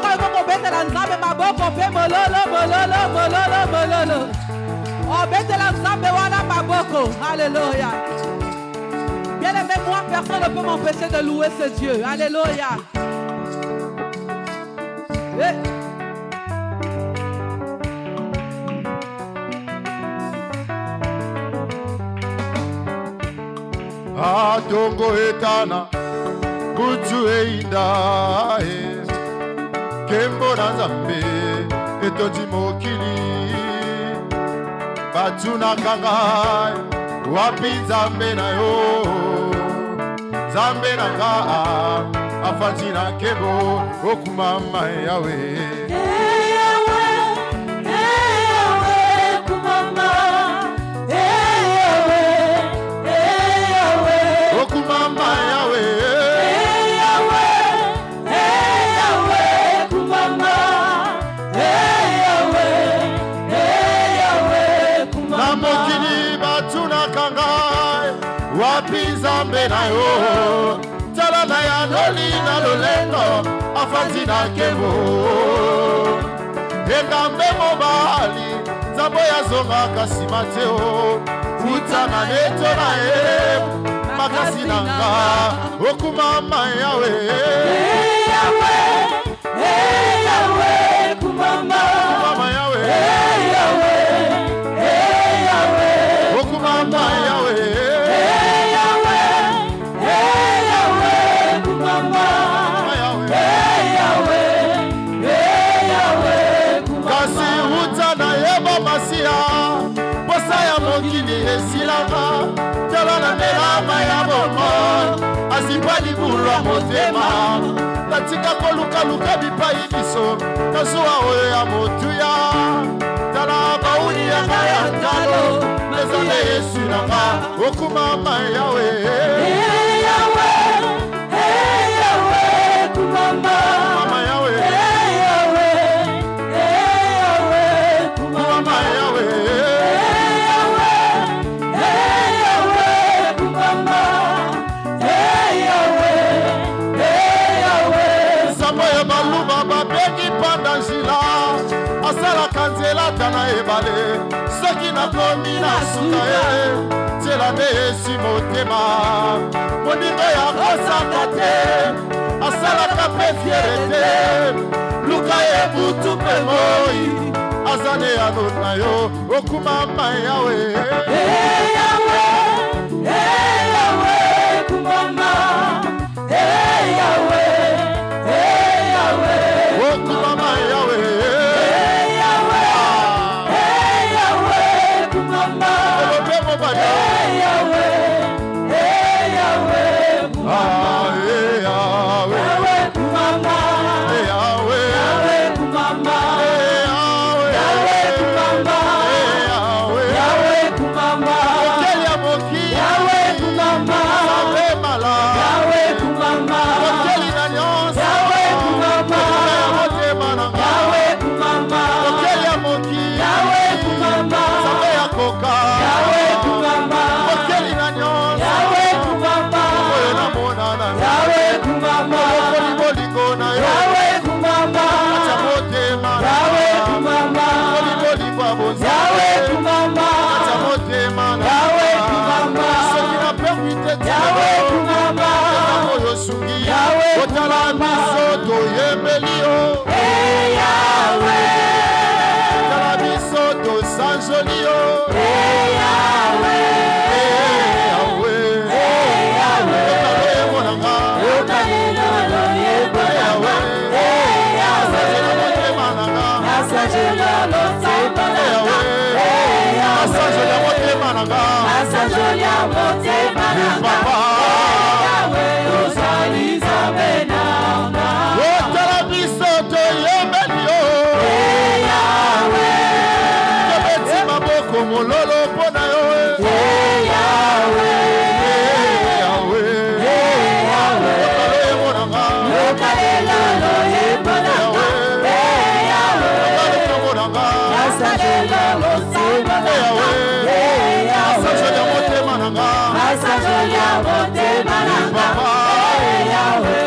maboko eboko betela nzambe maboko pe mololo mololo mololo mololo. Oh betela nzambe wana maboko. Alléluia. Bien aimé, moi personne ne peut m'empêcher de louer ce Dieu. Alléluia. Adongo etana kutu einda kembo na nzambe etondi mokili batu na kanga wapi nzambe na yo nzambe na nga afandi na kembo okumama yawe Nzambe na yo tala na ya noli na lolendo afandi na kembo engambe mobali nzambo ya zonga kasi mateo utana neto na e makasi na nga okumama yawe yawe yawe kumama kumama yawe yawe yawe okumama yawe posa ya mokili esilanga tala na melama ya bomo azipa libulwa motema natika kolukaluka bipai biso nazuwa oyo ya motuya tala bauni yanga ya talo mezane yesu nanga okumama yawe yawe yawe kumama mama yawe asala kanzela tana ebale soki nakomi na suka ye nzela nde esi motema moningo ya kosaka te asalaka mpe fiere te luka ye butu mpe moi aza nde yano na yo okumama yawe yawe yawe kumama yawe yawe okumama yawe Otala bisoto yembelio Yahweh Otala bisoto sanjolio Yahweh Yahweh Yahweh Otala yemonanga Otala yemonanga Asajela motemananga Asajela motemananga Asajela motemananga Otala bisoto yembelio Yahweh Kebeti maboko mololo pona yo Yahweh Yahweh Yahweh Otala yemonanga Otala yemonanga Yahweh Asajela motemananga Yahweh Asajela motemananga Asajela motemananga Yahweh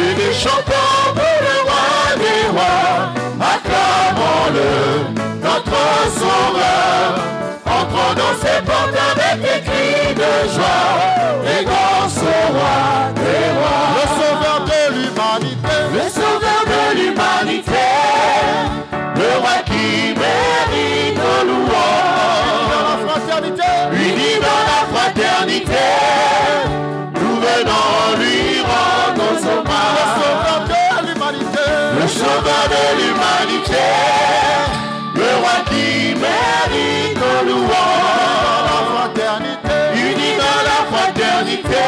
sauveur, entrant dans ses portes avec des cris de joie, et danse au roi des rois. Le sauveur de l'humanité, Le sauveur de l'humanité, le roi qui mérite nos louanges. dans la fraternité, Unis dans la fraternité, nous venons lui rendre nos le hommages. sauveur de l'humanité, Le sauveur de l'humanité, le roi qui mérite nos dans louanges. la fraternité, Unis dans la fraternité,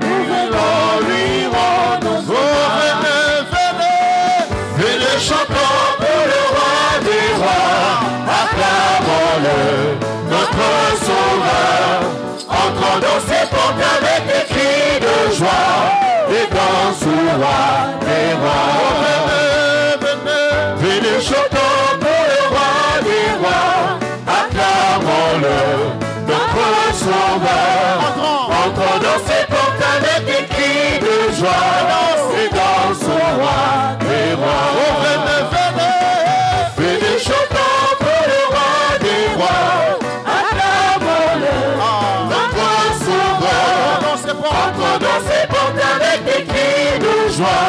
nous venons lui rendre nos hommages. Venez chantons pour le roi des rois, acclamons-le, notre sauveur, entrant dans ses portes avec des cris de joie, et danse au roi des rois. Venez chantons pour le roi des rois, acclamons-le, notre sauveur, entrant dans ses portes avec des cris de joie, et danse au roi des rois. Venez chantons pour le roi des rois, acclamons-le, notre sauveur, entre dans ses portes avec des cris de joie,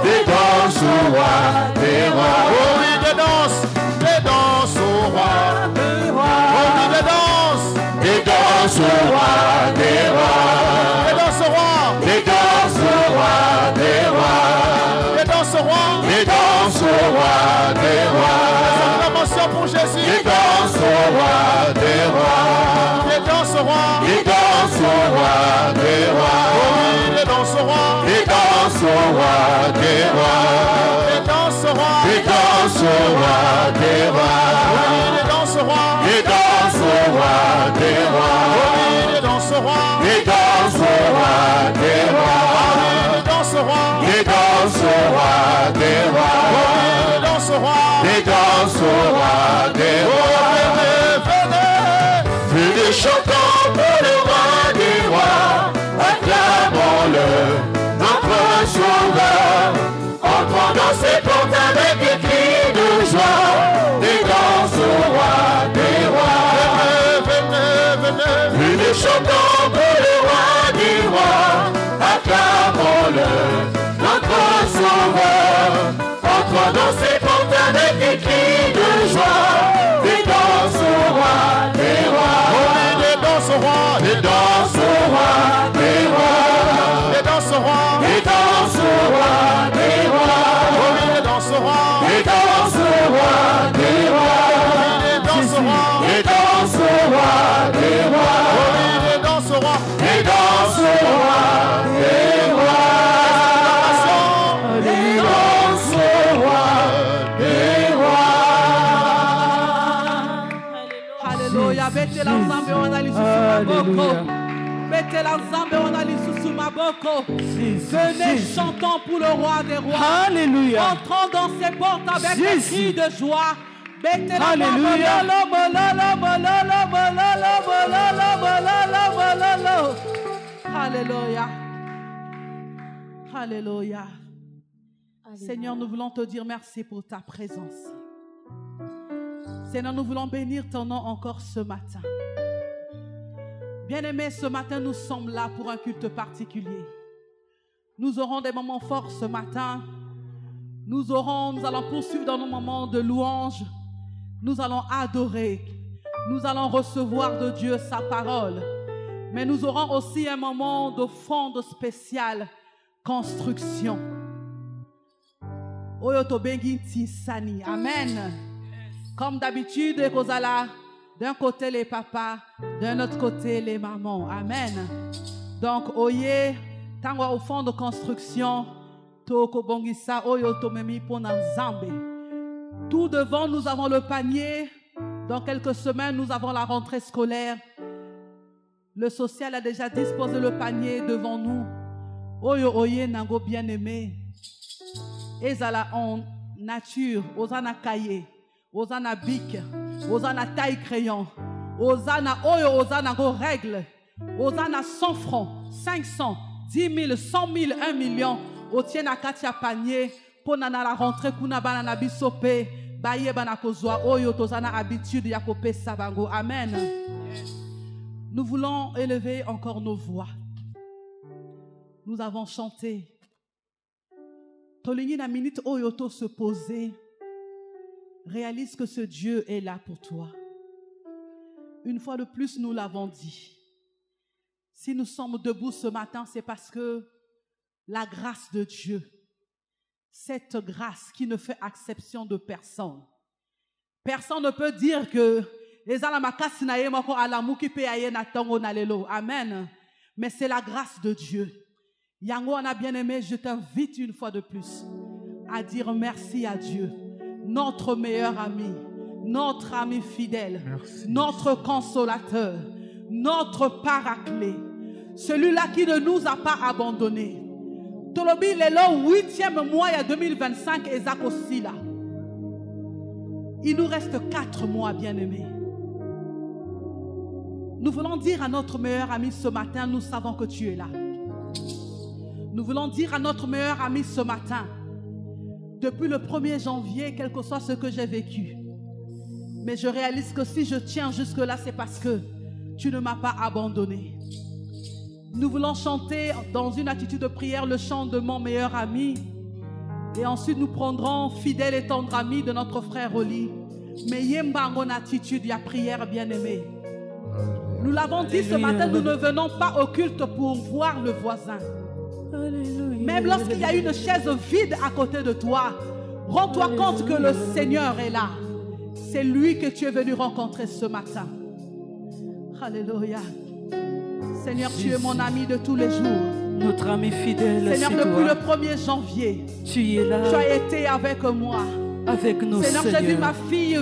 et danse au roi des rois. Oh oui, des danses au roi, oh oui, des danses au roi des rois, des danses au roi, des danses au roi des rois, des danses au roi, des danses au roi des rois, acclamation pour Jésus, des danses au roi des rois, des danses au roi, des danses au roi des rois, oh oui, des danses au roi, des danses au roi des rois, des danses au roi, des danses au roi des rois, oui, des danses au roi, des danses au roi des rois, oui, des danses au roi, des danses au roi des rois, des danses au roi, des danses au roi des rois, des danses au roi, des danses au roi des rois. Venez chantons pour le roi des rois, acclamons-le, notre sauveur, entrant dans ses portes avec des cris de joie, des danses au roi des rois. Venez chantons pour le roi des rois, acclamons-le, notre sauveur, entrant dans ses portes avec des cris de joie, des danses au roi des rois, des danses au roi, des danses au roi des rois, des danses au roi, des danses au roi des rois, oh oui, des danses au roi, des danses au roi des rois, des danses au roi, des danses au roi des rois, oh oui, des danses au roi, des danses au roi des rois, des danses au roi des rois. Alléluia. Bete la nzambe wana lisusu maboko. Bete la nzambe wana lisusu maboko. Venez chantons pour le roi des rois. Alléluia. Entrons dans ses portes avec des cris de joie. Bete la Alléluia. Alléluia. Alléluia. Seigneur, nous voulons te dire merci pour ta présence. Seigneur, nous voulons bénir ton nom encore ce matin. Bien-aimés, ce matin, nous sommes là pour un culte particulier. Nous aurons des moments forts ce matin. Nous allons poursuivre dans nos moments de louange. Nous allons adorer. Nous allons recevoir de Dieu sa parole. Mais nous aurons aussi un moment de fond spécial, construction. Amen. Comme d'habitude, d'un côté les papas, d'un autre côté les mamans. Amen. Donc, oye, tango au fond de construction, toko bongisa oyo tomemi pona nzambe. Tout devant, nous avons le panier. Dans quelques semaines, nous avons la rentrée scolaire. Le social a déjà disposé le panier devant nous. Oyo oye nango bien aimé. Ezala en nature, osana cahier, osana bic, osana taille crayon, osana oyo, osana go règle, osana 100 francs, 500, 10 000, 100 000, 1 million, otien na katia panier, pour nana la rentrée kuna bana na bisope, baye banakozwa oyo tozana habitude ya kopesa bango. Amen. Nous voulons élever encore nos voix. Nous avons chanté. Tolingi na minute oyoto se poser. Réalise que ce Dieu est là pour toi. Une fois de plus, nous l'avons dit. Si nous sommes debout ce matin, c'est parce que la grâce de Dieu, cette grâce qui ne fait exception de personne. Personne ne peut dire que Amen. Mais c'est la grâce de Dieu. Yango, on a bien aimé, je t'invite une fois de plus à dire merci à Dieu, notre meilleur ami, notre ami fidèle, merci, notre consolateur, notre paraclet, celui-là qui ne nous a pas abandonnés. Tolobi est le 8e mois de 2025 et Zak aussi là. Il nous reste 4 mois, bien-aimés. Nous voulons dire à notre meilleur ami ce matin, nous savons que tu es là. Nous voulons dire à notre meilleur ami ce matin, depuis le 1er janvier, quel que soit ce que j'ai vécu, mais je réalise que si je tiens jusque-là, c'est parce que tu ne m'as pas abandonné. Nous voulons chanter dans une attitude de prière le chant de mon meilleur ami. Et ensuite nous prendrons fidèle et tendre ami de notre frère Oli. Mais yemba en attitude, il y a prière bien-aimée. Nous l'avons dit ce matin, nous ne venons pas au culte pour voir le voisin. Même lorsqu'il y a une chaise vide à côté de toi, rends-toi compte que le Seigneur est là. C'est lui que tu es venu rencontrer ce matin. Alléluia. Seigneur, tu es mon ami de tous les jours. Notre ami fidèle. Seigneur, depuis le 1er janvier, tu es là. Tu as été avec moi. Avec nous, Seigneur, j'ai vu ma fille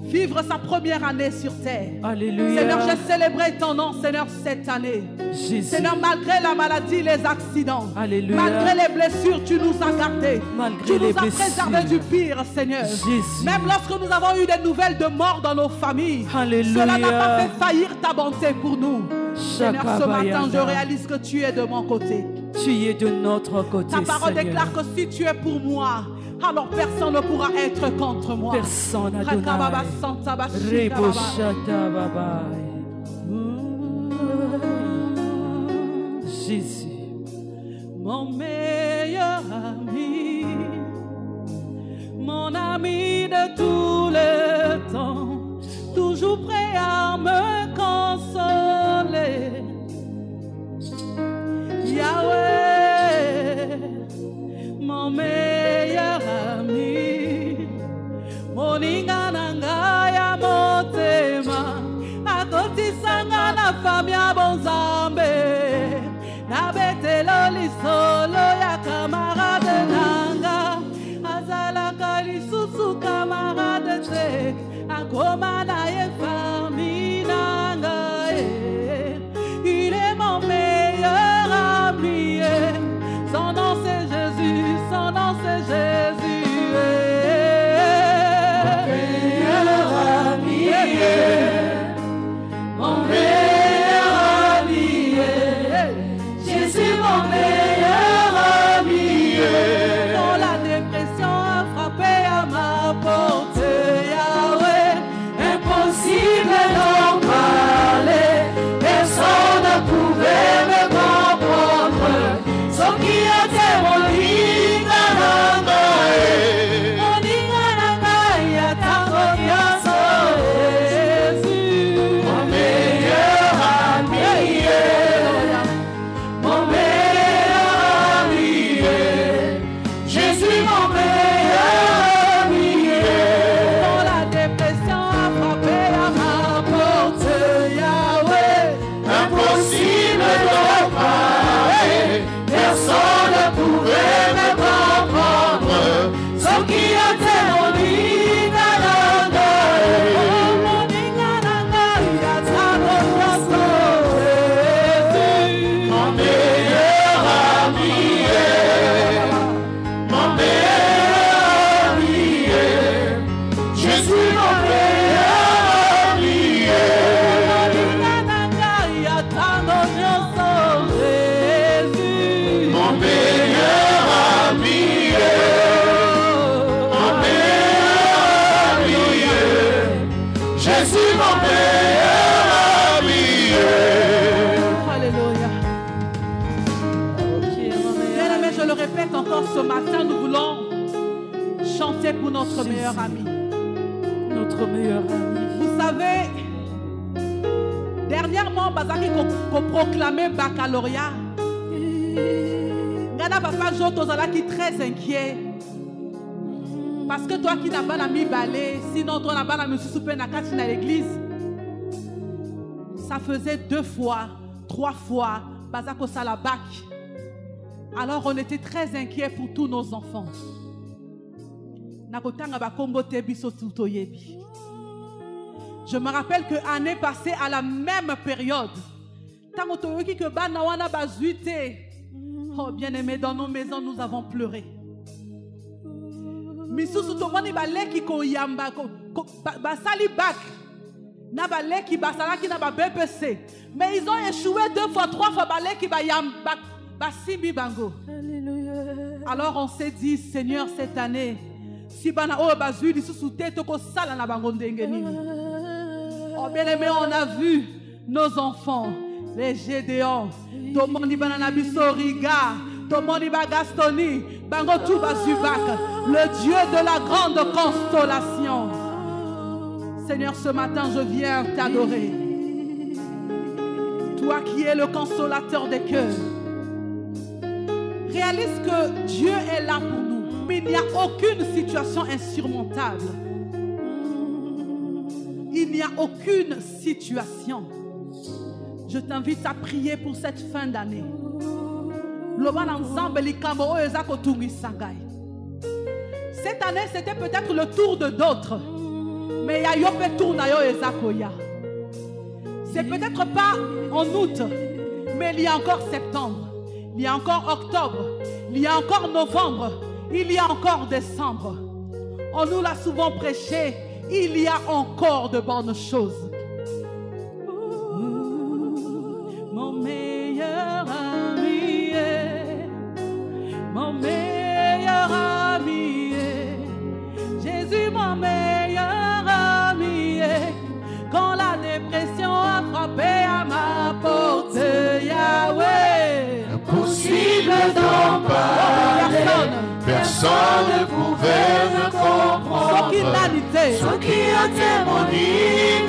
vivre sa première année sur terre. Alléluia. Seigneur, j'ai célébré ton nom, Seigneur, cette année. Jésus. Seigneur, malgré la maladie, les accidents, Alléluia. malgré les blessures, tu nous as gardés. Malgré tu nous les as préservés du pire, Seigneur. Jésus. Même lorsque nous avons eu des nouvelles de mort dans nos familles, Alléluia. cela n'a pas fait faillir ta bonté pour nous. Seigneur, ce matin, je réalise que tu es de mon côté. Tu es de notre côté. Ta parole Seigneur. déclare que si tu es pour moi, alors personne ne pourra être contre moi. Personne n'a donné. Jésus. Mon meilleur ami, mon ami de tout le temps, toujours prêt à me consoler. Yahweh, mon meilleur ami, mon ingananga ya motema, akotisanga na famille ya bonzambe, na betelo lisolo ya camarade nanga, azalaka lisusu camarade. Alors ce matin, nous voulons chanter pour notre meilleur ami. Notre meilleur ami. Vous savez, dernièrement, Bazaki qu'on proclamait baccalauréat. Gana papa Jotozala qui est très inquiet. Parce que toi qui n'as pas l'ami balai, sinon toi n'as pas la monsieur soupé na à l'église. Ça faisait 2 fois, 3 fois, Bazako Salabak. Alors on était très inquiets pour tous nos enfants. Je me rappelle que l'année passée, à la même période, oh bien-aimé, dans nos maisons, nous avons pleuré. Mais ils ont échoué 2 fois, 3 fois. Alors on s'est dit, Seigneur, cette année, si oh bien aimé, on a vu nos enfants, les Gédéons, Tomoni Bananabiso Riga, Tomoni Bagastoni, Bango Touba Zubak, le Dieu de la grande consolation. Seigneur, ce matin, je viens t'adorer. Toi qui es le consolateur des cœurs. Réalise que Dieu est là pour nous. Il n'y a aucune situation insurmontable. Il n'y a aucune situation. Je t'invite à prier pour cette fin d'année. Cette année, c'était peut-être le tour de d'autres. Mais il y a Yopé tour na yo ezakoya. C'est peut-être pas en août, mais il y a encore septembre, il y a encore octobre, il y a encore novembre, il y a encore décembre. On nous l'a souvent prêché, il y a encore de bonnes choses. Mon meilleur ami, mon meilleur ami, Jésus mon meilleur ami, quand la dépression a frappé à ma porte, Yahweh. Impossible d'en parler, personne ne pouvait me comprendre. Ce qui a témoigné,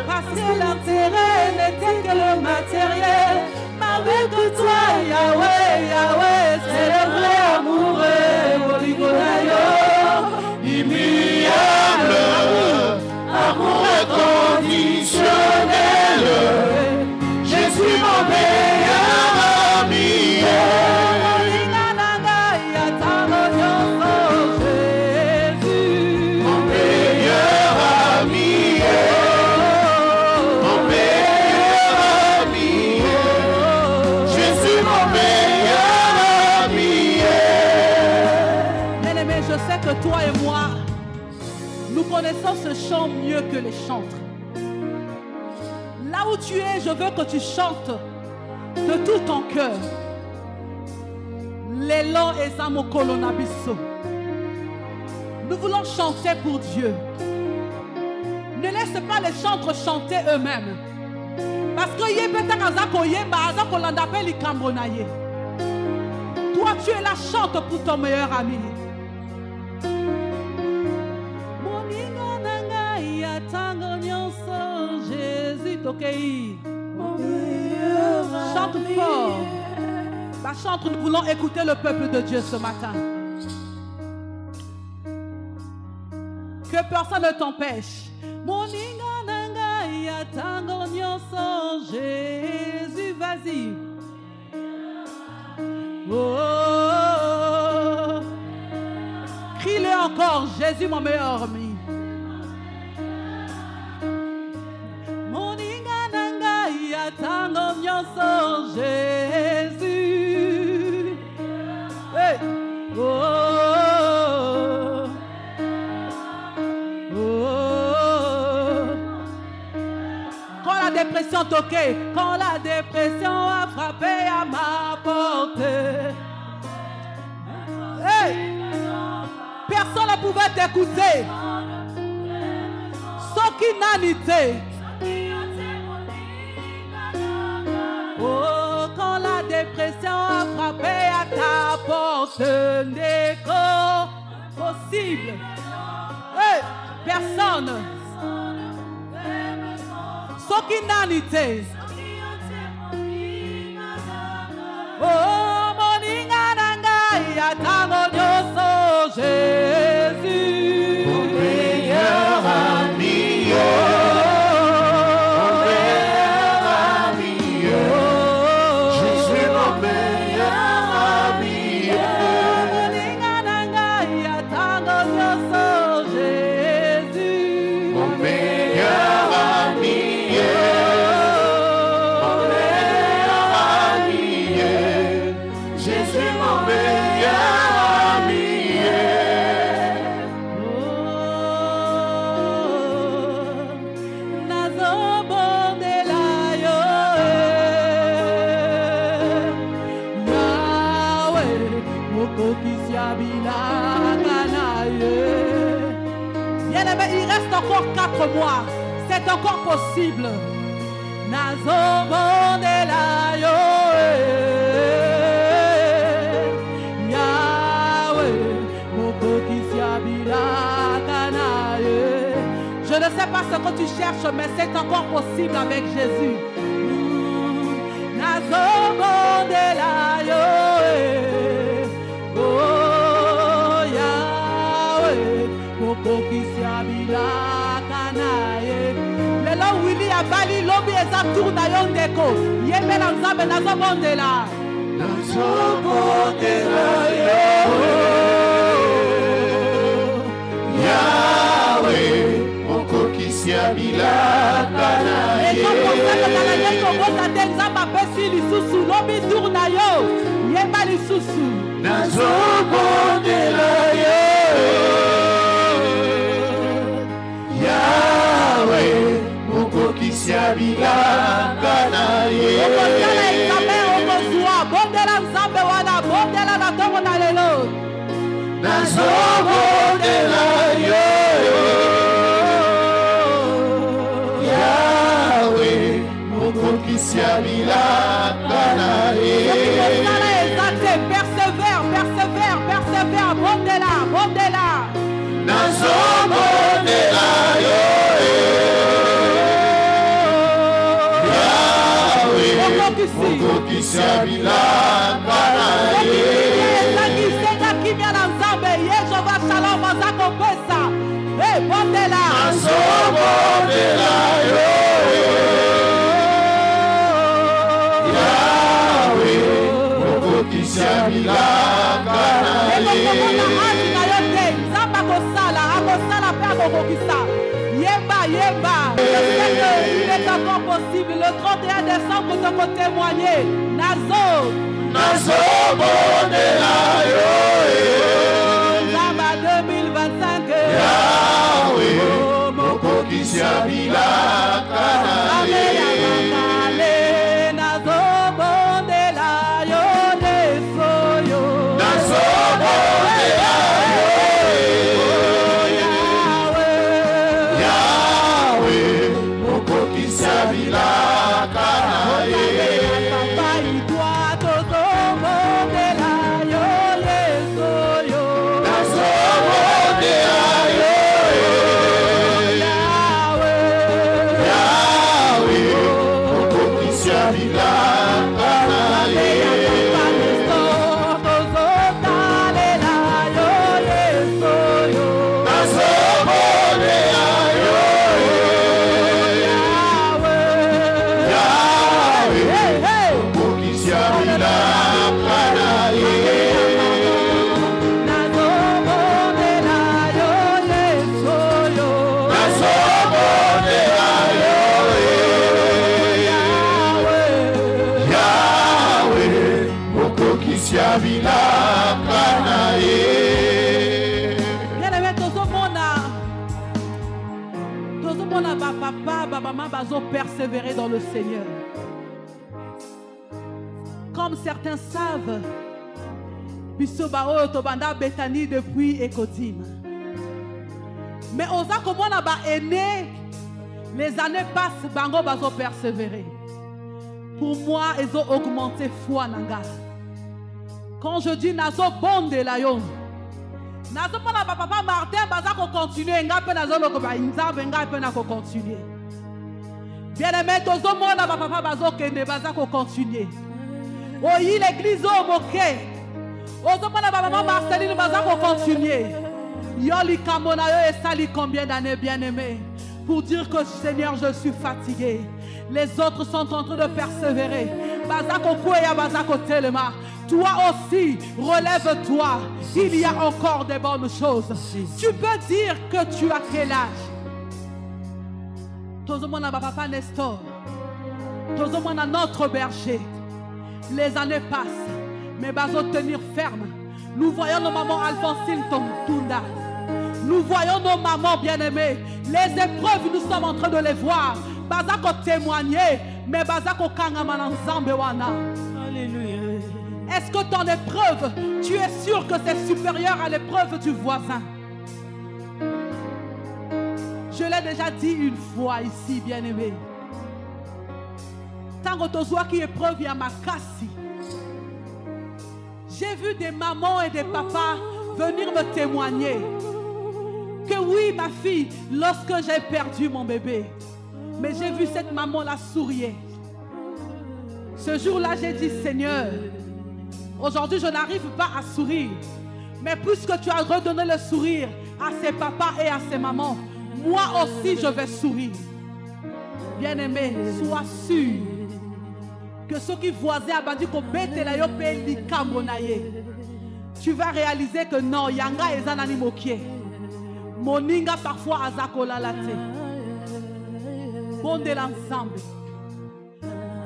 parce que l'intérêt n'était que le matériel. Mais avec toi, Yahweh, Yahweh, c'est le vrai amour. Immuable, amour inconditionnel. Jésus mon meilleur ami. Toi et moi, nous connaissons ce chant mieux que les chantres. Là où tu es, je veux que tu chantes de tout ton cœur. L'élan et Zamokolonabiso. Nous voulons chanter pour Dieu. Ne laisse pas les chantres chanter eux-mêmes. Parce que toi, tu es la chante pour ton meilleur ami. Chante fort. Bah, chante, nous voulons écouter le peuple de Dieu ce matin. Que personne ne t'empêche. Jésus, vas-y. Oh, crie-le encore, Jésus mon meilleur ami. Moninga nanga yatango nyonso Jésus. Hey. Oh, oh, oh. Quand la dépression toquait, quand la dépression a frappé à ma porte, hey. Personne ne pouvait t'écouter. Soki nanité. Oh, quand la dépression a frappé à ta porte, n'est possible. Hey, personne. Soki nanité. Oh, moninga nanga yatango nyoso Jésus. Mon meilleur ami. Mon meilleur ami. Je suis mon meilleur ami. Moninga nanga yatango nyoso Jésus. Mon meilleur ami. Mon meilleur ami. Je suis mon meilleur ami. Il reste encore 4 mois. C'est encore possible. Je ne sais pas ce que tu cherches, mais c'est encore possible avec Jésus. Lelo Willy abali lobi eza tour na yo ndeko yembela nzambe nazobondela yo Yahweh mokokisi ya bilaka na ye ekokosaka kobota te nzambe apesi lisusu lobi tour na yo yemba lisusu nazobondela yo Yahweh mokokisi ya bilaka na ye okosala ekame okozwa bondela nzambe wana bondela na ntongo na lelo nazobondela yo Yahweh mokokisi ya bilaka na ye okosala eza te persévère persévère persévère bondela bondela nazobondela yo Yahweh mokokisi ya bilaka na ye kimia na nzambe yehova shalom aza kopesa bondela nazobondela yo Yahweh mokokisi ya bilaka na ye aji na yo te nzambe akosala mpe akokokisa yemba yemba il est encore possible le 31 décembre toko témoigner nazobondela yo nzamba 2025 Yahweh mokokisi ya bilaka na ye nazobondela yo leso yo nazobondela yo Yahweh mokokisi ya bilaka na ye Yahweh Bien-aimé, tozomona papa, maman bazo persévérer dans le Seigneur. Comme certains savent, biso bao tobanda Bethany depuis Ekodim. Mais osa komona ba aîné, les années passent, bango bazo persévérer. Pour moi, ils ont augmenté foi nanga. Quand je dis nazo bonde la yon, nazo pona papa Martin baza ko continuer, nga pe nazo loko ba inzambe nga pe na ko continuer. Bien aimé, tozo mona papa bazo kende baza ko continuer. Oyi l'église o moke. Ozo pona papa Marceline baza ko continuer. Yoli kamona yo et sali combien d'années, bien aimé, pour dire que Seigneur, je suis fatigué. Les autres sont en train de persévérer. Toi aussi, relève-toi. Il y a encore des bonnes choses. Tu peux dire que tu as quel âge? Tout le monde a papa Nestor. Tout le monde a notre berger. Les années passent, mais bazo tenir ferme. Nous voyons nos mamans Alphonsine Tunda. Nous voyons nos mamans bien-aimées. Les épreuves, nous sommes en train de les voir. Bazako témoigner, mais Bazako Kangamana Zambewana. Alléluia. Est-ce que ton épreuve, tu es sûr que c'est supérieur à l'épreuve du voisin? Je l'ai déjà dit une fois ici, bien-aimé. Tant que tu qui épreuve à ma cassi. J'ai vu des mamans et des papas venir me témoigner que oui, ma fille, lorsque j'ai perdu mon bébé, mais j'ai vu cette maman-là sourire. Ce jour-là, j'ai dit, Seigneur, aujourd'hui, je n'arrive pas à sourire. Mais puisque tu as redonné le sourire à ses papas et à ses mamans, moi aussi, je vais sourire. Bien-aimé, sois sûr que ceux qui voisaient à Badi tu vas réaliser que non, Yanga et Zanani Mokie. Moninga parfois azakola late. Bon de l'ensemble.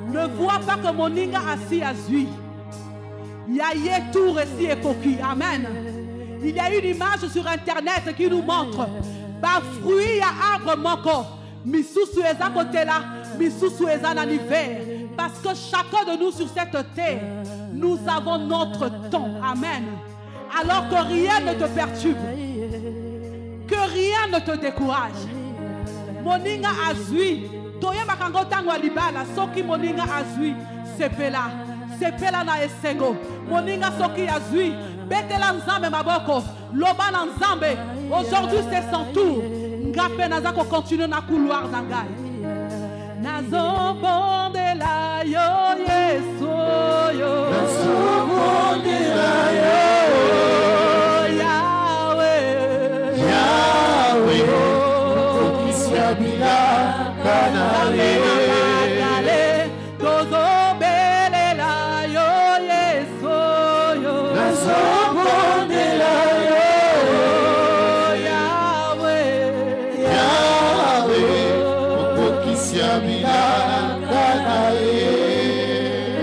Ne vois pas que Moninga assis à Zui. Yaye tout récit et coquille. Amen. Il y a une image sur internet qui nous montre. Ba fruit ya arbre moko. Misusu eza côté là. Misusu eza dans l'hiver. Parce que chacun de nous sur cette terre, nous avons notre temps. Amen. Alors que rien ne te perturbe. Que rien ne te décourage. Moninga azui. Toye makango tango libala. Soki moninga azui. Sepela. Sepela na esego. Moninga soki azui. Betela nzambe maboko. Loba na nzambe. Aujourd'hui c'est son tour. Ngape nazako continue na couloir nangai. Nazo bonde la yo yeso yo. Nazo bonde la yo.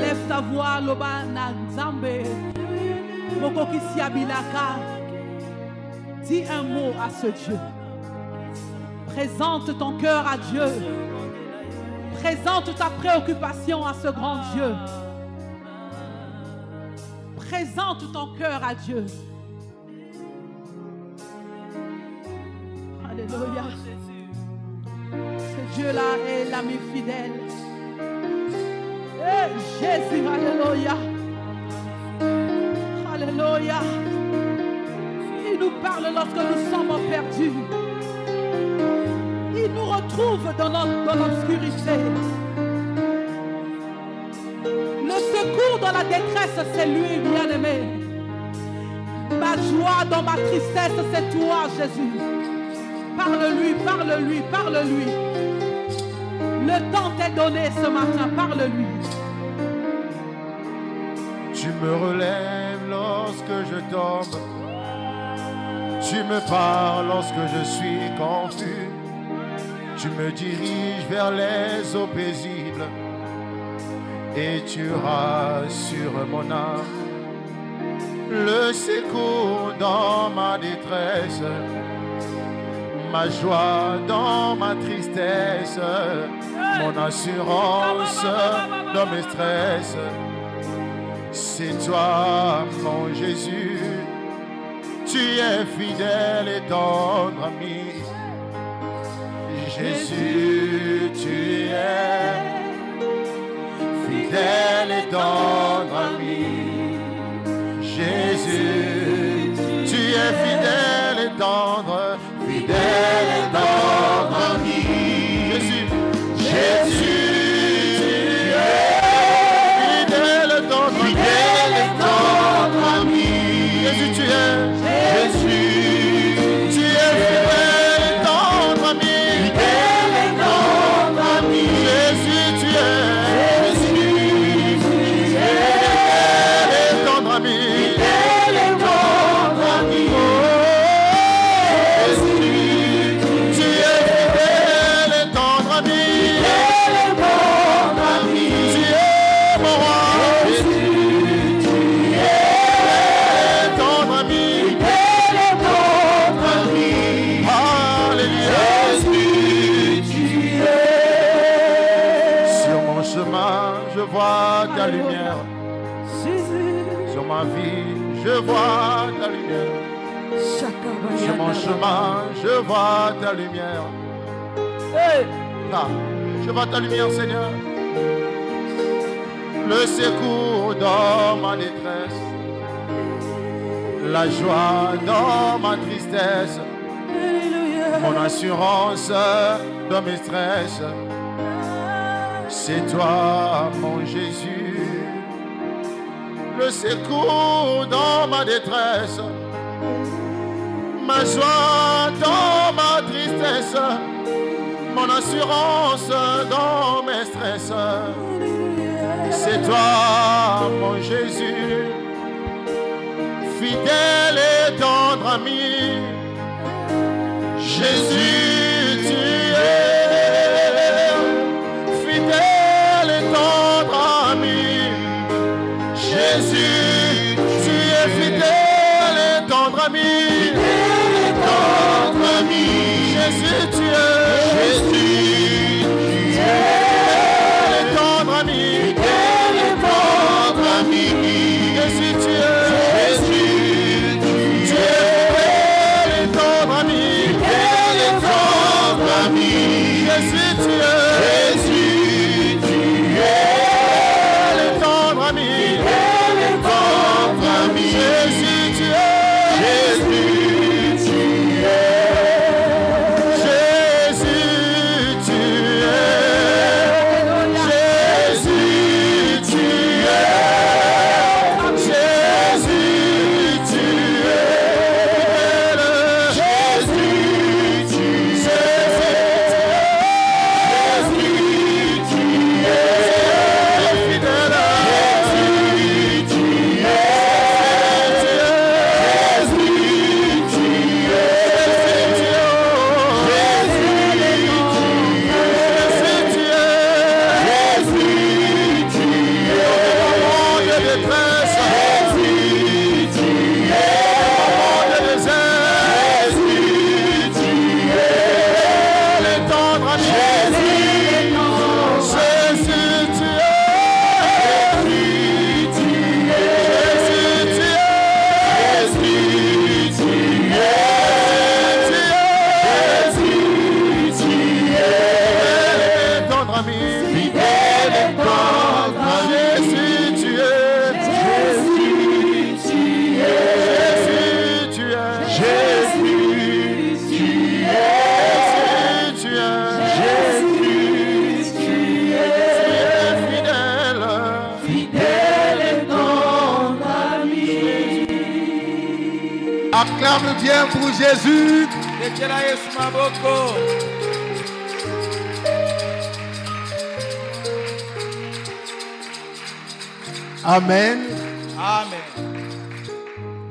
Lève ta voix, Loba Nzambe. Mokoki Siabilaka. Dis un mot à ce Dieu. Présente ton cœur à Dieu. Présente ta préoccupation à ce grand Dieu. Présente ton cœur à Dieu. Alléluia. Ce Dieu-là est l'ami fidèle. Et Jésus, alléluia. Alléluia. Il nous parle lorsque nous sommes perdus. Il nous retrouve dans l'obscurité. Le secours dans la détresse, c'est lui, bien-aimé. Ma joie dans ma tristesse, c'est toi, Jésus. Parle-lui, parle-lui, parle-lui. Le temps t'est donné ce matin, parle-lui. Tu me relèves lorsque je tombe. Tu me parles lorsque je suis confus. Tu me diriges vers les eaux paisibles et tu rassures mon âme. le secours dans ma détresse, ma joie dans ma tristesse, mon assurance dans mes stress. C'est toi, mon Jésus, tu es fidèle et tendre ami. Jésus, tu es fidèle et tendre ami. Jésus, tu es fidèle et tendre, fidèle et tendre ami. Jésus, Jésus, tu es fidèle et tendre, fidèle et tendre ami. Jésus, tu es, Jésus, tu es fidèle et tendre ami, fidèle et tendre ami. Jésus, tu es, Jésus, tu es fidèle et tendre ami. Ta lumière sur ma vie, je vois ta lumière. Sur mon chemin, je vois ta lumière. Ah, je vois ta lumière, Seigneur. Le secours dans ma détresse, la joie dans ma tristesse, mon assurance dans mes stress. C'est toi, mon Jésus, le secours dans ma détresse, ma joie dans ma tristesse, mon assurance dans mes stress. C'est toi, mon Jésus, fidèle et tendre ami. Jésus, tu es Jésus, tu es fidèle et tendre ami. Fidèle et tendre ami. Jésus, tu es. Jésus, tu es. Fidèle et tendre ami. Fidèle et tendre ami. Jésus, tu es. Jésus, tu es. Fidèle et tendre ami. Fidèle et tendre ami. Jésus, tu es. Jésus, tu es. Jésus, tu es. Jésus, tu es. Jésus, tu es. Jésus, tu es. Jésus, tu es. Jésus, tu es. Fidèle. Acclame bien pour Jésus. Amen. Amen.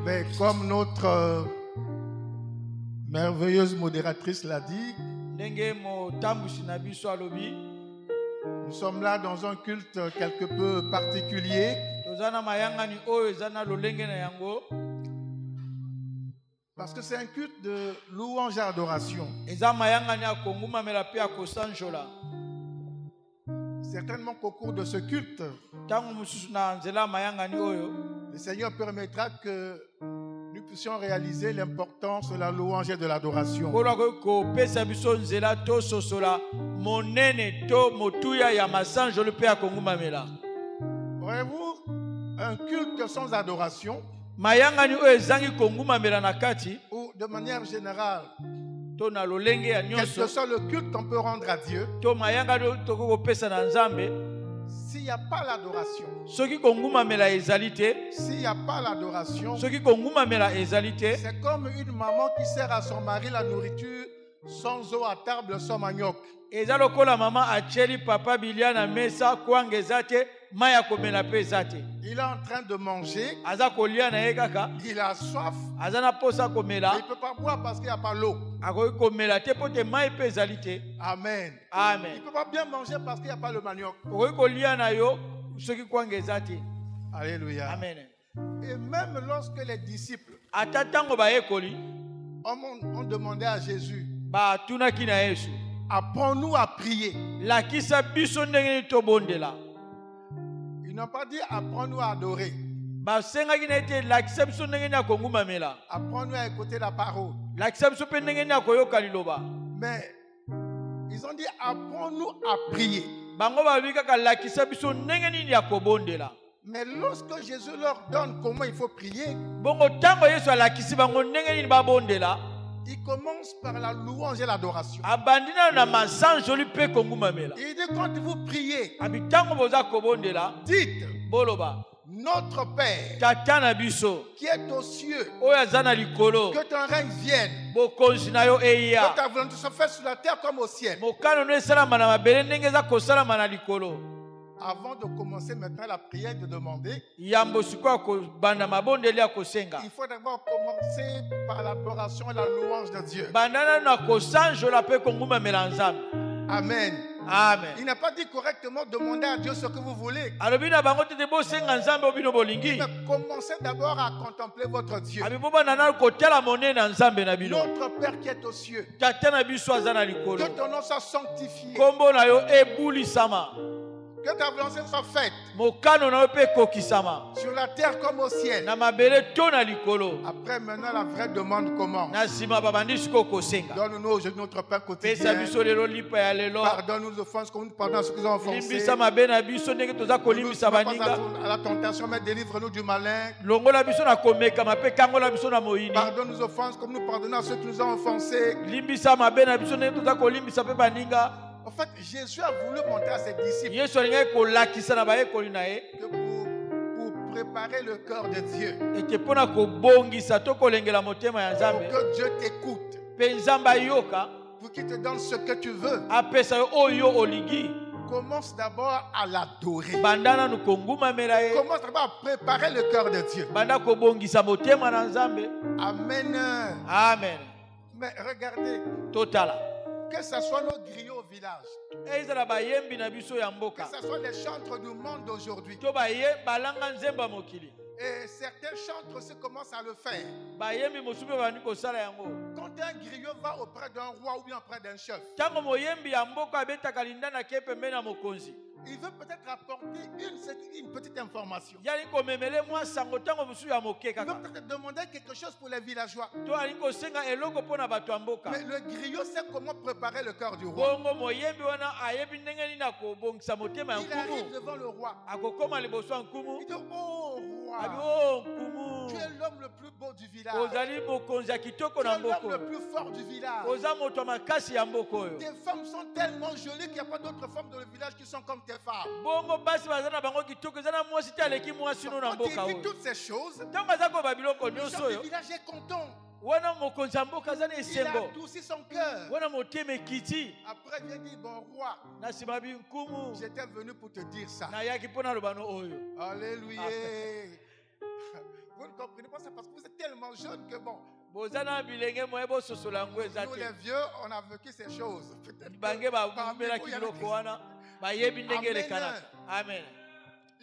Mais comme notre merveilleuse modératrice l'a dit, nous sommes là dans un culte quelque peu particulier. Parce que c'est un culte de louange et adoration. Certainement qu'au cours de ce culte, le Seigneur permettra que nous puissions réaliser l'importance de la louange et de l'adoration. Voyez-vous, un culte sans adoration, ou de manière générale, quel que soit le culte qu'on peut rendre à Dieu, s'il n'y a pas l'adoration, s'il n'y a pas l'adoration, c'est comme une maman qui sert à son mari la nourriture sans eau à table, sans manioc. Il est en train de manger, il a soif, il ne peut pas boire parce qu'il n'y a pas l'eau. Amen. Amen. Il ne peut pas bien manger parce qu'il n'y a pas le manioc. Alléluia. Amen. Et même lorsque les disciples ont demandé à Jésus, apprends-nous à prier. Ils n'ont pas dit apprends-nous à adorer. Apprends-nous à écouter la parole. Mais ils ont dit apprends-nous à prier. Mais lorsque Jésus leur donne comment il faut prier, il commence par la louange et l'adoration. Il dit quand vous priez, dites notre Père qui est aux cieux, que ton règne vienne, que ta volonté se fasse sur la terre comme au ciel. Avant de commencer maintenant la prière de demander, il faut d'abord commencer par l'adoration et la louange de Dieu. Amen. Amen. Il n'a pas dit correctement demander à Dieu ce que vous voulez. Mais commencez d'abord à contempler votre Dieu. Notre Père qui est aux cieux. Que ton nom soit sanctifié. Que ta volonté soit faite sur la terre comme au ciel. Après maintenant la vraie demande commence. Donne-nous aujourd'hui notre pain quotidien. Pardonne-nous nos offenses comme nous pardonnons à ceux qui nous ont offensés. Ne nous pas à la tentation, mais délivre-nous du malin. Pardonne nos offenses comme nous pardonnons à ceux qui nous ont offensés. En fait, Jésus a voulu montrer à ses disciples que pour préparer le cœur de Dieu, pour que Dieu t'écoute, pour qu'il te donne ce que tu veux, commence d'abord à l'adorer. Commence d'abord à préparer le cœur de Dieu. Amen. Amen. Mais regardez, que ce soit nos griots au village, que ce soit les chantres du monde d'aujourd'hui, et certains chantres aussi commencent à le faire. Quand un griot va auprès d'un roi ou bien auprès d'un chef, il veut peut-être apporter une petite information. Il veut peut-être demander quelque chose pour les villageois. Mais le griot sait comment préparer le cœur du roi. Il arrive devant le roi. Il dit, oh roi, tu es l'homme le plus beau du village. Tu es l'homme le plus fort du village. Tes femmes sont tellement jolies qu'il n'y a pas d'autres femmes dans le village qui sont comme tes femmes. Quand il dit toutes ces choses, le chef du village est content. Il a adouci son cœur. Après, il dit, bon roi, j'étais venu pour te dire ça. Alléluia. Vous ne comprenez pas ça parce que vous êtes tellement jeune que bon. Nous les vieux, on a vécu ces choses. Amen.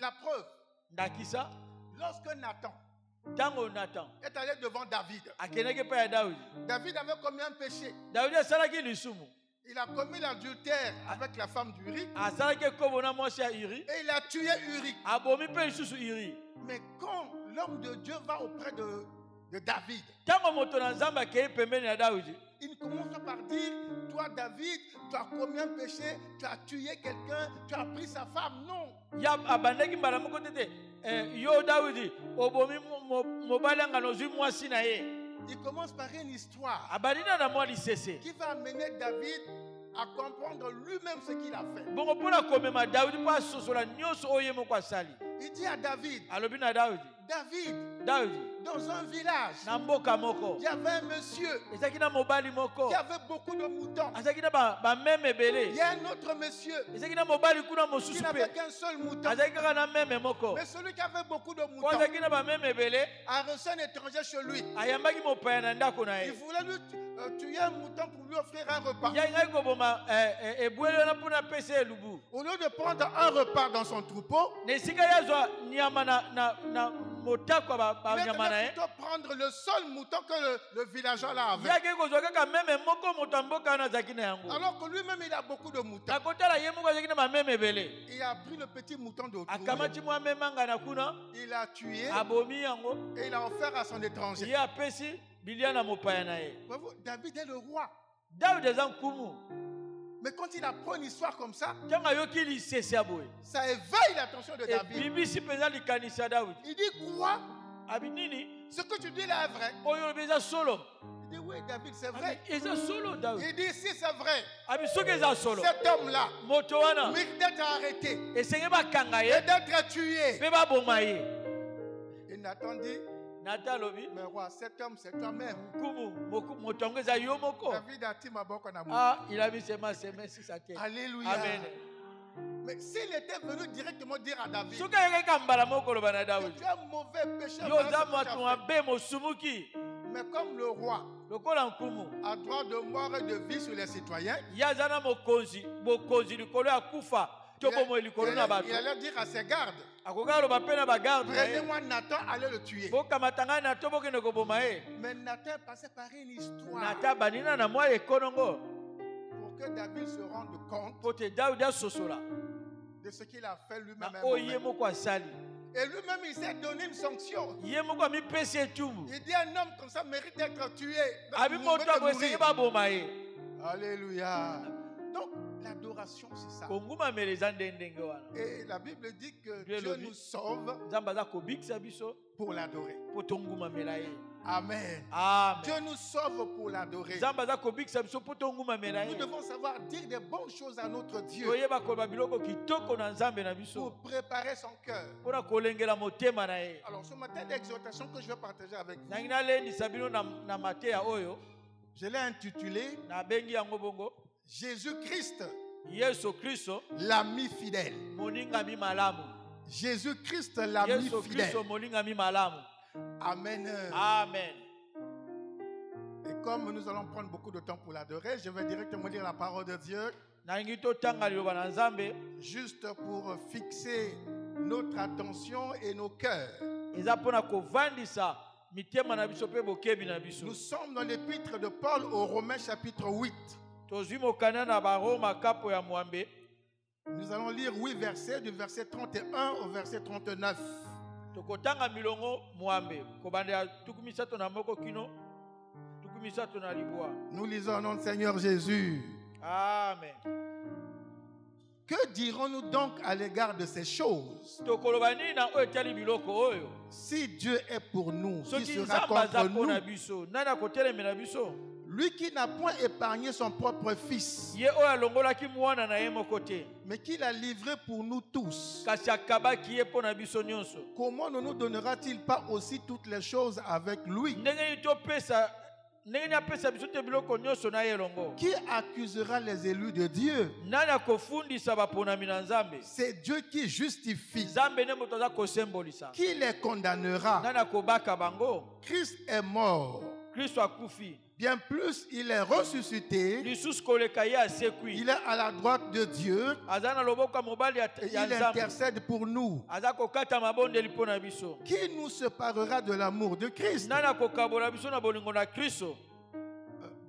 La preuve. Ndakisa. Lorsque Nathan Tango Nathan. est allé devant David, Akeneke pa ya David. David avait commis un péché. David asalaki lisumu. Il a commis l'adultère avec la femme d'Uri Asalaki kobona mwasi ya Uri. et il a tué Uri. Abomi pe lisusu Uri. Mais quand l'homme de Dieu va auprès de David, Tango moto na Nzambe akei pembeni ya David. il ne commence pas par dire, toi David, tu as commis un péché, tu as tué quelqu'un, tu as pris sa femme. Non. Ya abandaki mbala moko tete. Yo David obomi mobali ngano zwi mwasi na ye. Il commence par une histoire Abandina na mwa lisese. qui va amener David à comprendre lui-même ce qu'il a fait. Bongo pona komema David po asosola nyonso oyo ye moko asali. Il dit à David, Alobi na David. David, dans un village, Na mboka moko. il y avait un monsieur Ezaki na mobali moko. qui avait beaucoup de moutons. Azaki na ba meme Il ebele. y a un autre monsieur Ezaki na mobali kuna qui mosusu n'avait pe. qu'un seul mouton. Azaki kaka na meme moko. Mais celui qui avait beaucoup de Ko moutons azaki na ba meme ebele. a reçu un étranger chez lui. Ayambaki mopaya na ndako na Il ye. voulait lui tuer un mouton pour lui offrir un repas. Ya ngai koboma ebwele na pona pese elubu. Au lieu de prendre un repas dans son troupeau, Na esika ya zwa nyama na motako ba il est nyama na allé ye. plutôt prendre le seul mouton que le villageois là avait. Ya ke kozwa kaka meme moko moto mboka na azaki na yango. Alors que lui-même, il a beaucoup de moutons. Na kotala ye moko azaki na ba meme ebele. Il a pris le petit mouton de Akamati mwa meme anga na kuna. il a tué Abomi yango. et il a offert à son étranger. Ye apesi bilia na mopaya na ye. Voyez-vous, David est le roi. David eza nkumu. Mais quand il apprend une histoire comme ça, Ntango ayoki lisese ya boye. ça éveille l'attention de David. Ebimisi mpenza likanisi ya David. Il dit quoi? Abi nini? Ce que tu dis là est vrai. Oyo olobi eza solo. Il dit oui, David, c'est Abi vrai. eza solo David. Il dit si c'est vrai, Abi soki eza solo. cet homme-là Moto wana mérite d'être arrêté esenge bakanga et ye d'être tué. mpe baboma ye. Et Nathan dit, Nathan alobi mais roi, cet homme, c'est toi-même. nkumu moto yango eza yo moko. David a dit, ma bonne amour. Ah, il a mis ses mains sake. Alléluia. Amen. Mais s'il était venu directement dire à David, Soki ayokaki ka mbala moko oloba na que David. tu es un mauvais pécheur, Yo voilà oza ce que tu moto as fait. mabe mosumuki. Mais comme le roi Lokola nkumu. a droit de mort et de vie sur les citoyens, Ye aza na bokonzi likolo ya kufa to bomo likolo na bato. il allait dire à ses gardes, Akoki aloba mpe na bagarde na ye. prenez-moi Nathan, allez le tuer. Bokamata ngai na to bokende koboma ye. Mais Nathan passait par une histoire Nata banina na mwa ekonongo. pour que David se rende compte Po te Daudi asosola. de ce qu'il a fait Na lui-même. un oyo ye moment. moko asali. Et lui-même, il s'est donné une sanction. Ye moko amipesi etumbu. Il dit un homme comme ça mérite d'être tué. Abi moto mérite de ako esenge mourir. baboma ye. Alléluia. Donc, l'adoration, c'est ça. Kongumamela eza ndenge wana. Et la Bible dit que Dieu Dieu le dit. nous sauve Nzambe aza kobikisa biso pour l'adorer. po tongumamela ye. Amen. Amen. Dieu nous sauve pour l'adorer. Nzambe aza kobikisa biso po tongumamela Nous ye. devons savoir dire des bonnes choses à notre Dieu Toyeba koloba biloko kitoko na Nzambe na biso. pour préparer son cœur. Mpona kolengela motema na ye. Alors, ce matin, l'exhortation que je vais partager avec vous, Nangi nalendisa bino na mateya oyo je l'ai intitulé nabengi yango bongo Jésus-Christ, Yesu Kristo l'ami fidèle. moningami malamu. Jésus-Christ, l'ami Yesu fidèle. Kristo moningami malamu. Amen. Amen. Et comme nous allons prendre beaucoup de temps pour l'adorer, je vais directement lire la parole de Dieu, Nangi totanga liloba na Nzambe juste pour fixer notre attention et nos cœurs. eza mpona kovandisa mitema na biso mpe bokebi na biso. Nous sommes dans l'épître de Paul aux Romains chapitre 8. Tozwi mokanda na baroma kapo ya mwambe. Nous allons lire 8 versets, du verset 31 au verset 39. Tokotanga milongo mwambe kobandela tuku misato na moko kino tuku misato na libwa. Nous lisons au nom du Seigneur Jésus. Amen. Que dirons-nous donc à l'égard de ces choses? Tokoloba nini na oyo etali biloko oyo? Si Dieu est pour nous, qui Soki sera Nzambe aza contre mpona nous? biso nani akotelemela biso? Lui qui n'a point épargné son propre fils, Ye oyo alongolaki mwana na ye moko te mais qui l'a livré pour nous tous, kasi akabaki ye mpona biso nyonso. comment ne nous donnera-t-il pas aussi toutes les choses avec lui? Ndenge nini topesa ndenge nini apesa biso te biloko nyonso na ye elongo? Qui accusera les élus de Dieu? Nani akofundisa baponami na Nzambe? C'est Dieu qui justifie. Nzambe nde moto aza kosembolisa. Qui les condamnera? Nani akobaka bango? Christ est mort. bien plus il est ressuscité, il est à la droite de Dieu et il intercède pour nous. Qui nous séparera de l'amour de Christ?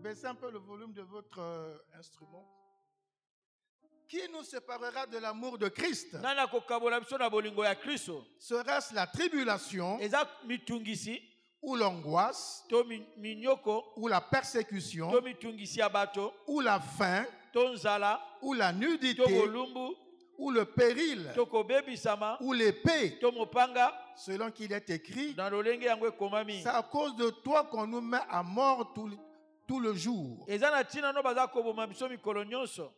Baissez un peu le volume de votre instrument. Qui nous séparera de l'amour de Christ? Serait-ce la tribulation, ou l'angoisse, ou la persécution, ou la faim, ou la nudité, ou le péril, ou l'épée, selon qu'il est écrit, c'est à cause de toi qu'on nous met à mort tout le jour,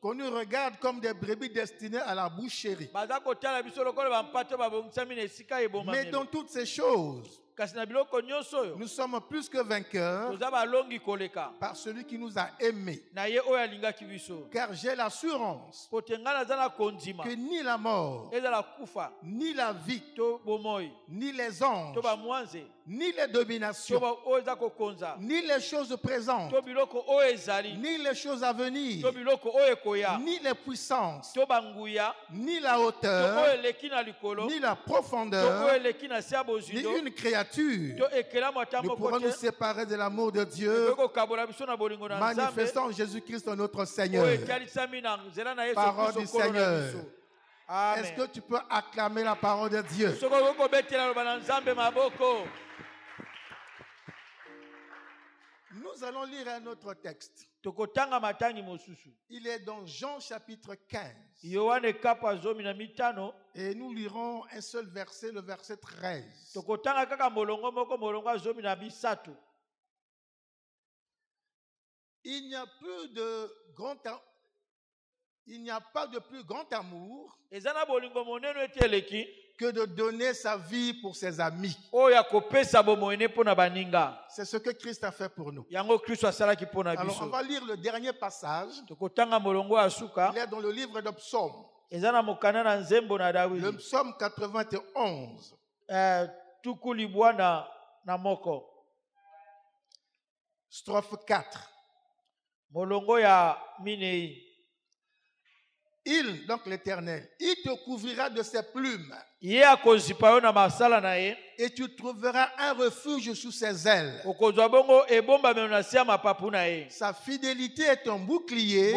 qu'on nous regarde comme des brebis destinées à la boucherie. Mais dans toutes ces choses, nous sommes plus que vainqueurs par celui qui nous a aimés. Car j'ai l'assurance que ni la mort, ni la vie, ni les anges, ni les dominations, ni les choses présentes, ni les choses à venir, ni les puissances, ni la hauteur, ni la profondeur, ni une créature ne pourra nous séparer de l'amour de Dieu, manifestant Jésus-Christ notre Seigneur. Parole du Seigneur. Est-ce que tu peux acclamer la parole de Dieu? Nous allons lire un autre texte. Il est dans Jean chapitre 15. Et nous lirons un seul verset, le verset 13. Il n'y a pas de plus grand amour que de donner sa vie pour ses amis. C'est ce que Christ a fait pour nous. Alors on va lire le dernier passage. Il est dans le livre de Psaume. Le Psaume 91. Strophe 4. Il, donc l'Éternel, il te couvrira de ses plumes. Et tu trouveras un refuge sous ses ailes. Sa fidélité est un bouclier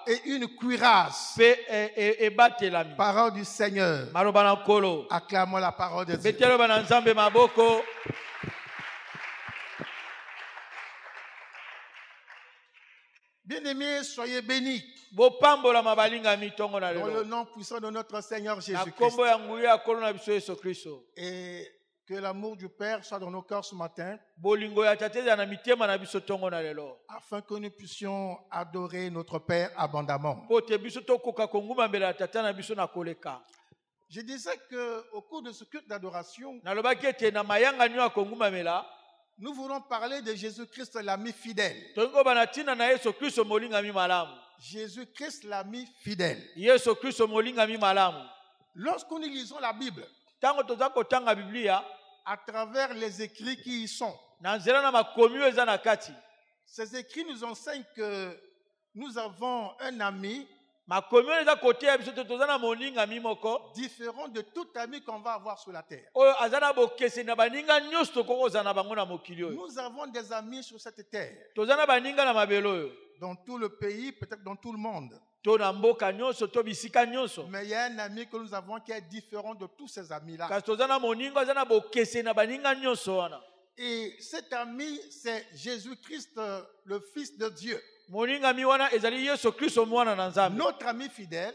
et une cuirasse. Parole du Seigneur. Acclamons la parole de Dieu. Bien-aimés, soyez bénis dans le nom puissant de notre Seigneur Jésus-Christ. Et que l'amour du Père soit dans nos cœurs ce matin, afin que nous puissions adorer notre Père abondamment. Je disais qu'au cours de ce culte d'adoration, nous voulons parler de Jésus-Christ, l'ami fidèle. Jésus-Christ, l'ami fidèle. Lorsque nous lisons la Bible, à travers les écrits qui y sont, ces écrits nous enseignent que nous avons un ami différent de tout ami qu'on va avoir sur la terre. Nous avons des amis sur cette terre, dans tout le pays, peut-être dans tout le monde. Mais il y a un ami que nous avons qui est différent de tous ces amis-là. Et cet ami, c'est Jésus-Christ, le Fils de Dieu. Notre ami fidèle,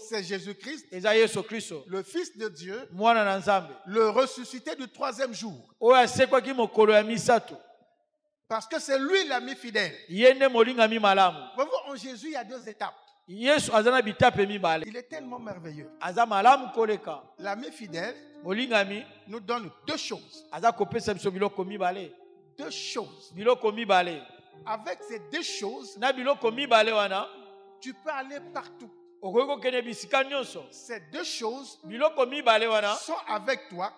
c'est Jésus-Christ, le Fils de Dieu, le ressuscité du troisième jour. Parce que c'est lui l'ami fidèle. En Jésus, il y a deux étapes. Il est tellement merveilleux. L'ami fidèle nous donne deux choses. Deux choses. Avec ces deux choses, tu peux aller partout. Ces deux choses sont avec toi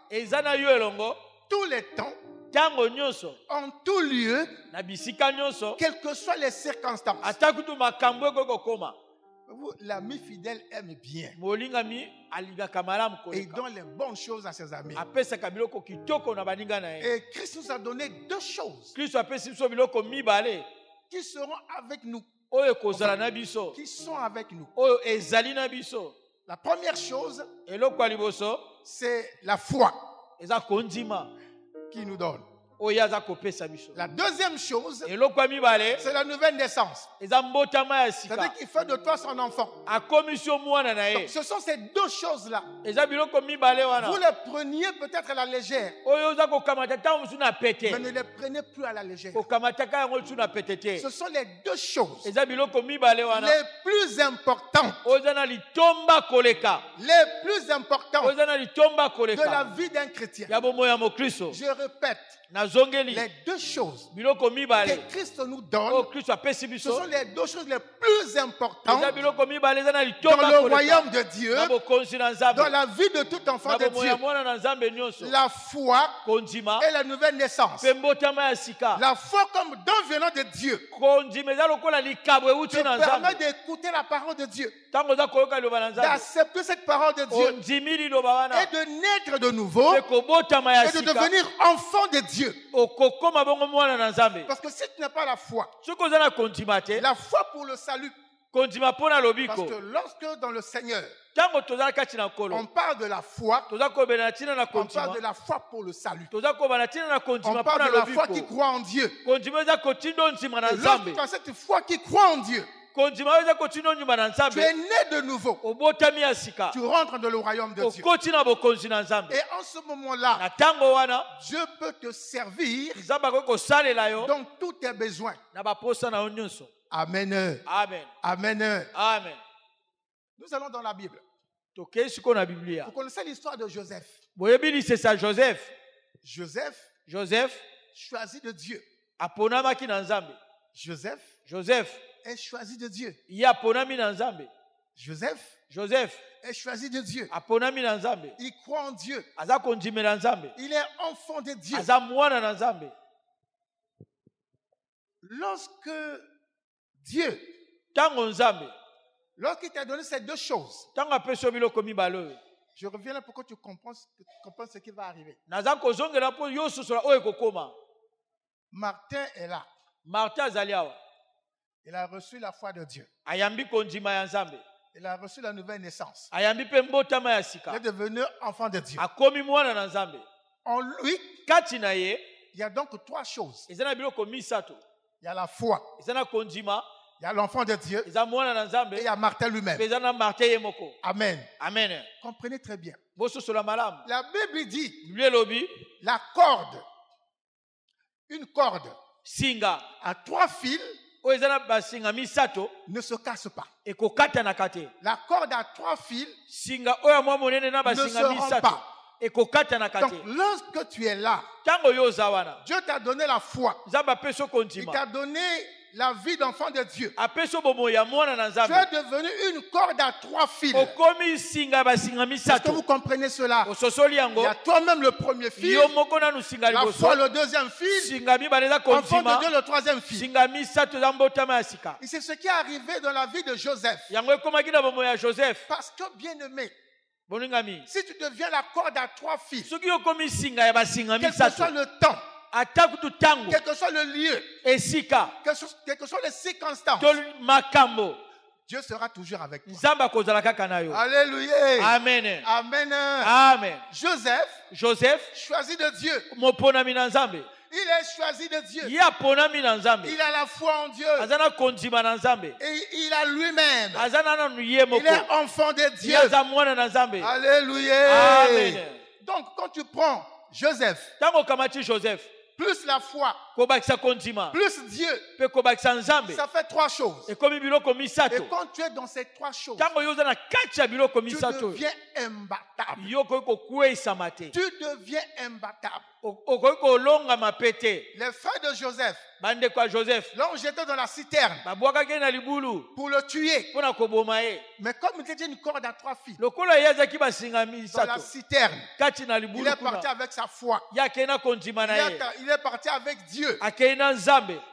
tous les temps Tango nyonso. En tout lieu, Na bisika nyonso. quelles que soient les circonstances. Atakutu makambo ekoko koma. L'ami fidèle aime bien. Molingami alingaka malamu Et koleka. il donne les bonnes choses à ses amis. Apesaka biloko kitoko na baninga na ye. Et Christ nous a donné deux choses Kristo apesi biso biloko mibale. qui seront avec nous, Oyo kozala na biso. qui sont avec nous. Oyo ezali na biso. La première chose, Eloko ya liboso c'est la foi eza kondima. qui nous donne. Oyo aza kopesa biso. La deuxième chose, Eloko ya mibale c'est la nouvelle naissance. eza mbotama ya C'est-à-dire sika. qu'il fait de toi son enfant. Akomisi mwana na Donc, ye. ce sont ces deux choses-là. Eza biloko mibale Vous wana. les preniez peut-être à la légère, Oyo oza kokamata ntango mosusu na pete. mais ne les prenez plus à la légère. Kokamataka yango lisusu na pete te. Ce sont les deux choses Eza biloko mibale wana. les plus importantes, Oyo eza na litomba koleka. les plus importantes Oyo eza na litomba de la koleka. vie d'un chrétien. Ya bomoi ya mokristo. Je répète, Nazongeli. les deux choses Biloko mibale. que Christ nous Oyo donne, Kristo apesi ce biso. sont les deux choses les plus importantes Eza biloko mibale eza na dans litomba le koleka. royaume de Dieu, Na bokonzi na Nzambe. dans la vie de tout enfant Na de bomoi Dieu. ya mwana na Nzambe nyonso. La foi Kondima. et la nouvelle naissance. Pe mbotama ya sika. La foi comme don venant de Dieu Kondima eza lokola likabo euti te na permet Nzambe. d'écouter la parole de Dieu, Ntango oza koyoka liloba na Nzambe. d'accepter cette parole de Dieu Ondimi liloba wana. et de naître de nouveau Pe kobotama ya et de sika. devenir enfant de Dieu. Okokoma bongo mwana na Nzambe. Parce que si tu n'as pas la foi, Soki oza na kondima te. la foi pour le salut, Kondima mpo na parce lobiko. que lorsque dans le Seigneur, Ntango toza na kati na on nkolo. parle de la foi, Toza kobela na ntina na on parle kondima. de la foi pour le salut. Toza koba na ntina na On kondima mpo parle na de la foi qui lobiko. croit en Dieu. Kondima eza kotinda ondima na Et lorsque Nzambe. tu as cette foi qui croit en Dieu, Kondima oyo eza kotinda ondima na tu es Nzambe. né de nouveau. Obotami ya sika. Tu rentres dans le royaume de Dieu. Okoti na bokonzi na Nzambe. Et en ce moment-là, Na ntango wana Dieu peut te servir Nzambe akoki kosalela yo dans tous tes besoins. na baposa na yo nyonso. Amen. Amen. Amen. Amen. Nous allons dans la Bible. Tokei sikoyo na Biblia. Vous connaissez l'histoire de Joseph. Boyebi lisesa Joseph. Joseph choisi de Dieu. Aponamaki na Nzambe. Joseph est choisi de Dieu. Ye aponami na Nzambe. Joseph est choisi de Dieu. aponami na Nzambe. Il croit en Dieu. Aza kondimela Nzambe. Il est enfant de Dieu. Aza mwana na Nzambe. Lorsque Dieu, Tango Nzambe. lorsqu'il t'a donné ces deux choses, Tango apesi yo biloko mibale oyo. je reviens là pour que tu comprennes ce qui va arriver. Naza kozongela mpo yo sosola oyo ekokoma. Martin est là. Martin azali awa. Il a reçu la foi de Dieu. Ayambi kondima ya Nzambe. Il a reçu la nouvelle naissance. Ayambi pe mbotama ya Il sika. est devenu enfant de Dieu. Akomi mwana na Nzambe. En lui, Kati na ye, il y a donc trois choses. eza na biloko misato. Il y a la foi, Eza na kondima, il y a l'enfant de Dieu eza mwana na et Nzambe, il y a Martin lui-même. pe eza na Martin ye moko. Amen. Amen. Comprenez très bien. Bososola malamu. La Bible dit Biblia elobi, la corde, une corde singa à trois fils oyo eza na basinga misato ne se casse pas. ekokatanaka te. La corde à trois fils Singa oyo ya mwa monene na ne se basinga rompt misato pas. ekokatanaka Donc, te. lorsque tu es là, Ntango yo oza wana, Dieu t'a donné la foi. Nzambe apesi yo Il kondima, t'a donné la vie d'enfant de Dieu. apesi yo bomoi ya mwana na Tu es Nzambe. devenu une corde à trois fils. Okomi singa ya basinga Est-ce que vous misato. comprenez cela? Ososoli Il yango, y a toi-même le premier fils, yo moko nanu singa la liboso, foi le deuxième fils, singa mibale eza enfant de kondima, Dieu le troisième fils. singa misato eza mbotama ya sika. Et c'est ce qui est arrivé dans la vie de Joseph. Yango ekomaki na bomoi ya Joseph. Parce que, bien-aimé, Bolingami, si tu deviens la corde à trois fils, soki okomi singa ya basinga quel que soit misato, le temps, ata kutu tango, quel que soit le lieu, esika, quelles que soient les circonstances, to makambo, Dieu sera toujours avec toi. Nzambe akozala kaka na yo. Alléluia. Amen. Amen. Amen. Joseph, Joseph, choisi de Dieu. moponami na Nzambe. Il est choisi de Dieu. Ye aponami na Nzambe. Il a la foi en Dieu. Aza na kondima na Nzambe. Et il a lui-même. Aza na nanu ye moko. Il est enfant de Ye Dieu. aza mwana na Nzambe. Alléluia. Amen. Donc, quand tu prends Joseph, Tango kamati Joseph, plus la foi, plus Dieu. Ça fait trois choses. Et quand tu es dans ces trois choses, tu deviens imbattable. Tu deviens imbattable. Les frères de Joseph l'ont jeté dans la citerne pour le tuer. Mais comme il était une corde à trois fils dans la citerne, il est parti avec sa foi. Il est parti avec Dieu.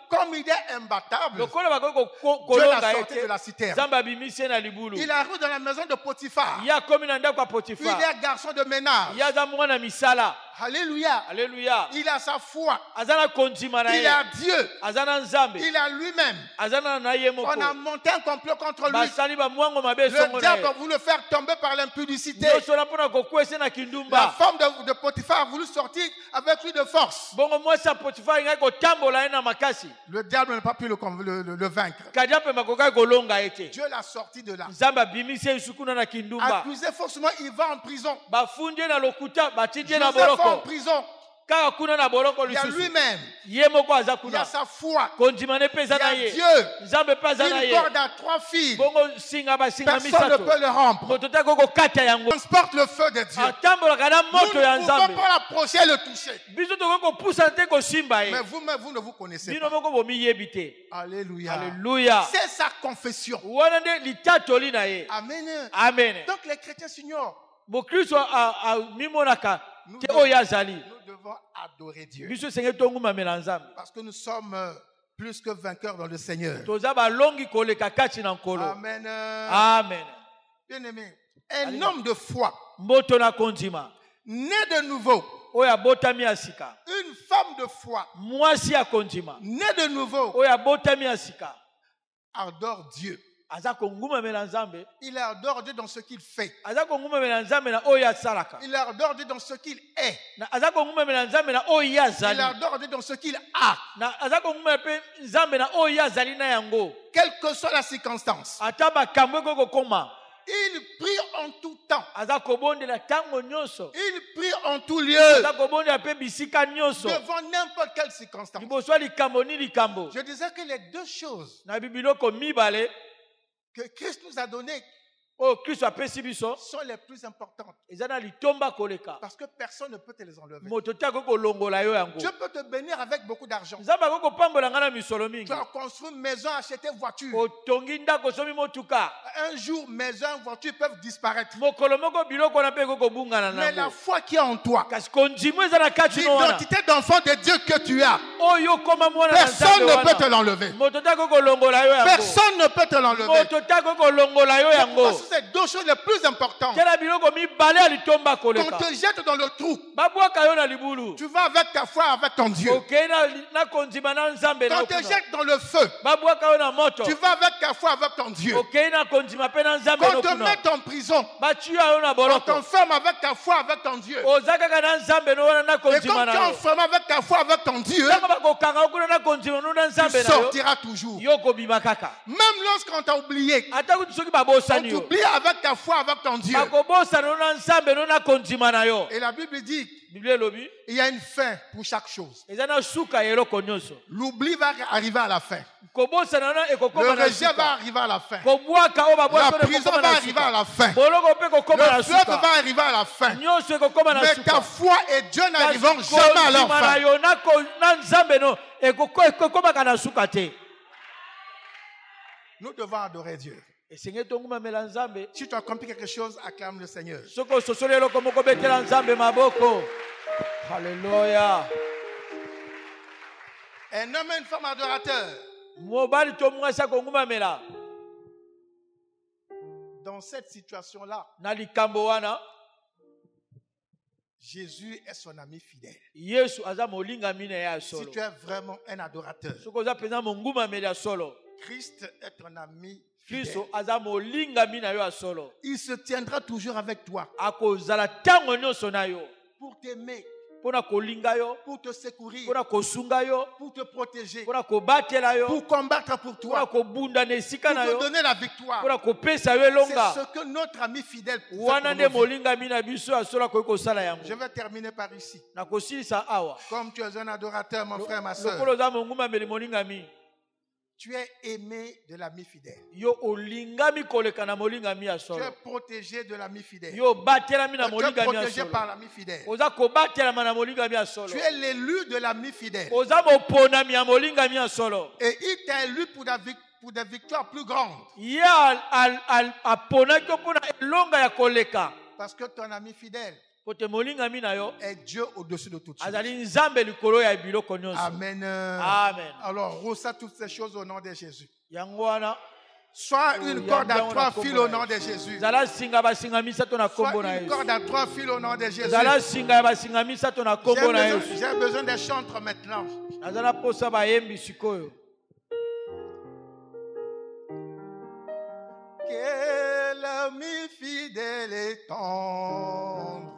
Comme il est imbattable, Dieu l'a sorti de la citerne. Il arrive dans la maison de Potiphar. Il est garçon de ménage. Alléluia. Il a sa foi. Il a Dieu. Il a lui-même. On a monté un complot contre lui. Le diable a voulu le faire tomber par l'impudicité. La femme de Potiphar a voulu sortir avec lui de force. Le diable n'a pas pu le vaincre. Dieu l'a sorti de là. Accusé faussement, il va en prison. Joseph va en prison. Il y a lui-même. Il y a sa foi. Il y a Dieu. Une corde à trois fils. Personne ne peut le rompre. Transporte le feu de Dieu. Nous ne pouvons pas l'approcher et le toucher. Mais vous ne vous connaissez pas. Alléluia. C'est sa confession. Amen. Donc les chrétiens s'ignorent. Nous devons adorer Dieu. Parce que nous sommes plus que vainqueurs dans le Seigneur. Amen. Amen. Bien-aimé, un homme de foi, né de nouveau, une femme de foi, né de nouveau, adore Dieu. Il adore Dieu dans ce qu'il fait. Il adore Dieu dans ce qu'il est. Il adore Dieu dans ce qu'il a. Quelle que soit la circonstance. Il prie en tout temps. Il prie en tout lieu. Devant n'importe quelle circonstance. Je disais que les deux choses que Christ nous a données sont les plus importantes. Parce que personne ne peut te les enlever. Dieu peut te bénir avec beaucoup d'argent. Tu as construit une maison, acheté une voiture. Un jour, maison, voiture peuvent disparaître. Mais la foi qui est en toi, l'identité d'enfant de Dieu que tu as, personne ne peut te l'enlever. Personne ne peut te l'enlever. C'est deux choses les plus importantes. Quand on te jette dans le trou, tu vas avec ta foi, avec ton Dieu. Quand on te jette dans le feu, tu vas avec ta foi, avec ton Dieu. Quand on te met en prison, on t'enferme avec ta foi, avec ton Dieu. Et quand tu es enfermé avec ta foi, avec ton Dieu, tu sortiras toujours. Même lorsqu'on t'a oublié, on t'oublie avec ta foi, avec ton Dieu. Et la Bible dit, il y a une fin pour chaque chose. L'oubli va arriver à la fin. Le rejet va arriver à la fin. La prison va arriver à la fin. Le fleuve va arriver à la fin. Mais ta foi et Dieu n'arriveront jamais à leur fin. Nous devons adorer Dieu. Si tu as compris quelque chose, acclame le Seigneur. Alléluia. Un homme et une femme adorateurs. Dans cette situation-là, Jésus est son ami fidèle. Si tu es vraiment un adorateur, Christ est ton ami fidèle. Il se tiendra toujours avec toi pour t'aimer, pour te secourir, pour te protéger, pour combattre pour toi, pour te donner la victoire. C'est ce que notre ami fidèle fait pour nous. Je vais terminer par ici. Comme tu es un adorateur, mon frère, ma soeur, tu es aimé de l'ami fidèle. Tu es protégé de l'ami fidèle. Tu es protégé par l'ami fidèle. Tu es l'élu de l'ami fidèle. Et il t'a élu pour des victoires plus grandes. Parce que ton ami fidèle est Dieu au-dessus de toutes choses. Amen. Amen. Alors, reçois toutes ces choses au nom de Jésus. Sois une corde à 3 fils au nom de Jésus. Sois une corde à 3 fils au nom de Jésus. J'ai besoin des chantres maintenant. Quel ami fidèle et tendre,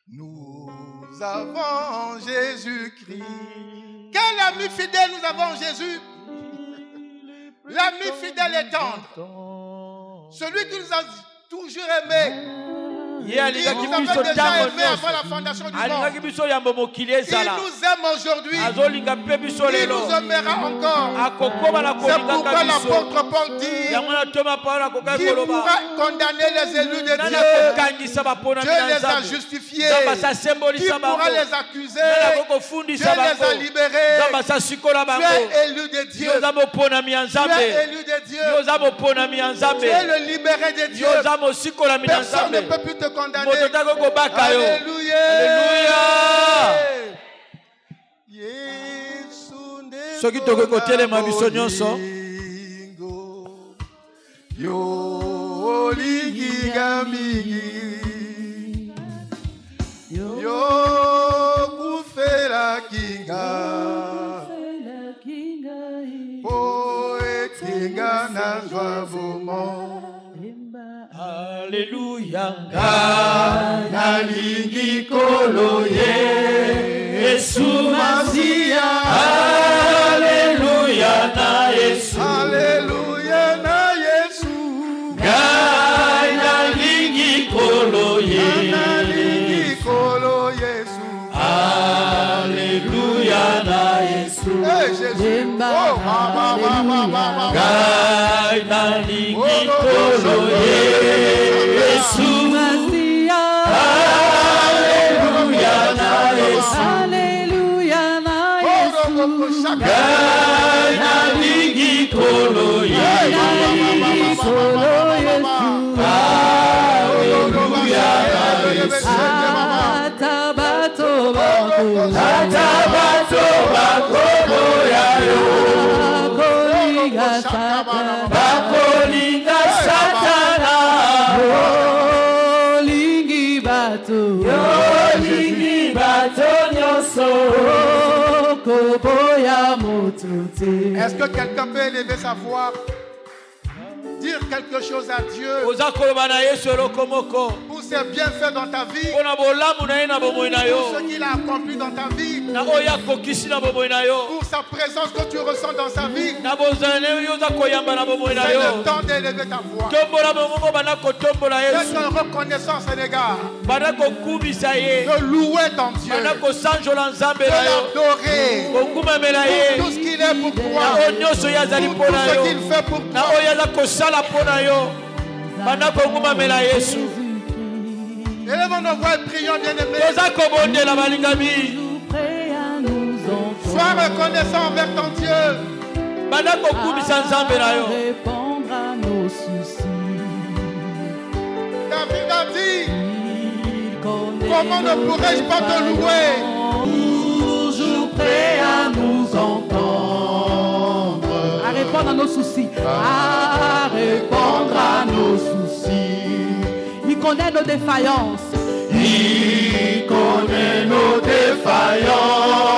nous avons Jésus-Christ. Quel ami fidèle nous avons Jésus? L'ami fidèle et tendre, celui qui nous a toujours aimés. Il nous avait déjà aimé avant la fondation du monde. Il nous aime aujourd'hui. Il nous aimera encore. C'est pourquoi l'apôtre Paul dit qu'il pourra condamner les élus de Dieu. Dieu les a justifiés. Qui pourra les accuser? Dieu les a libérés. Tu es élu de Dieu. Tu es élu de Dieu. Tu es le libéré de Dieu. Personne ne peut plus te condamner. Alléluia. Soki toko kotele mabiso nyonso. Yo ligi gamigi. Yo kufela kinga. Poetinga na zwavumo. Alléluia. Nalingi kolo Yesu Masia. Alléluia na Yesu. Alléluia na Yesu. Nalingi kolo Yesu. Nalingi kolo Yesu. Alléluia na Yesu. Hey Jésus. Oh mama mama mama. Nalingi kolo Yesu. Alléluia na Yesu. Alléluia na Yesu. Nalingi kolo Yesu. Alléluia na Yesu. Atabato bako. Atabato bako boyayo. Bakolinga satana. Bakolinga satana. Lingi bato. Lingi bato nyonso. Koboya motuti. Est-ce que quelqu'un peut élever sa voix? Dire quelque chose à Dieu pour ses bienfaits dans ta vie, pour ce qu'il a accompli dans ta vie, pour sa présence que tu ressens dans sa vie. C'est le temps d'élever ta voix. D'être en reconnaissance à l'égard, de louer ton Dieu, de l'adorer pour tout ce qu'il est pour toi, pour tout ce qu'il fait pour toi. Élevons nos voix et prions, bien-aimés. Sois reconnaissant envers ton Dieu. Répondre à nos soucis. David a dit, comment ne pourrais-je pas te louer? Toujours prêt à nous entendre. À répondre à nos soucis. À répondre à nos soucis. Il connaît nos défaillances. Il connaît nos défaillances.